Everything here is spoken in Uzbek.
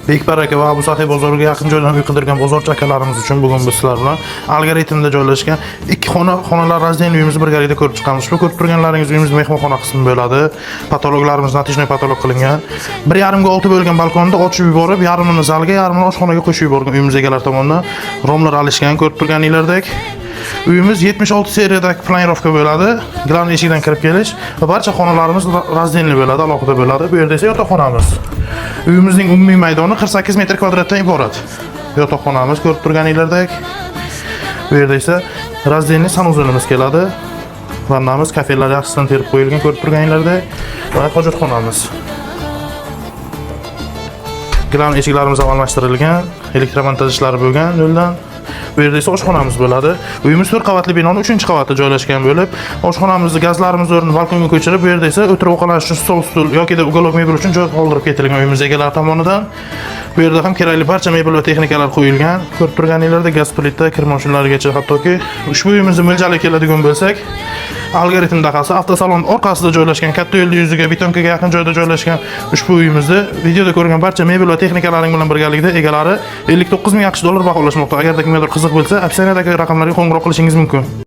Bekbaraka va Abu Sahiy bozoriga yaqin joylarni qidirgan bozorchi akalarimiz uchun bugun biz sizlar bilan algoritmda joylashgan ikki xonalar razdeniy uyimizni birgalikda ko'rib chiqamiz. Shu ko'rib turganlaringiz uyimiz mehmonxona qismi bo'ladi. Patologlarimiz natijali patolog qilingan. 1,5 ga 6 bo'lgan balkonni ochib yuborib, yarmini zalga, yarmini oshxonaga qo'shib yuborgan uyimiz egalari tomonidan romlar alishgan ko'rib turganinglardek. Uyimiz 76 seriyadagi planirovka bo'ladi. Glan eshikdan kirib kelish va barcha xonalarimiz razdeniy bo'ladi, alohida bo'ladi. Bu yerda esa yotoqxonamiz. Uyimizning umumiy maydoni 48 metr kvadratdan iborat. Yotoqxonamiz ko'rib turganinglardek. Bu yerda esa razdeniy sanuzolimiz keladi. Vannamiz, kafelar yaxshisidan terib qo'yilgan ko'rib turganinglardek. Va hojatxonamiz. Glan eshiklarimiz almashtirilgan, elektromontaj ishlari bo'lgan yo'ldan. Bu yerda esa oshxonamiz bo'ladi. Uyimiz 4 qavatli binoning 3-qavatida joylashgan bo'lib, oshxonamizni, gazlarimizni o'rnini balkonga ko'chirib, bu yerda esa o'tirib ovqatlanish uchun stol, stul yoki ukolog mebel uchun joy qoldirib ketilgan uyimiz egalari tomonidan. Bu yerda ham kerakli barcha mebel va texnikalar qo'yilgan. Ko'rib turganinglarda gaz plita, kir mashinalarigacha, hattoki ushbu uyimizni mo'ljaliga keladigan bo'lsak, algoritm dahasi avtosalon orqasida joylashgan, katta yo'lning yuziga, betonkaga yaqin joyda joylashgan ushbu uyimizni videoda ko'rgan barcha mebel va texnikalaring bilan birgalikda egalari 59 ming AQSh dollar baholashmoqda. Agarda kimgadir qiziq bo'lsa, opsiyadagi raqamlarga qo'ng'iroq qilishingiz mumkin.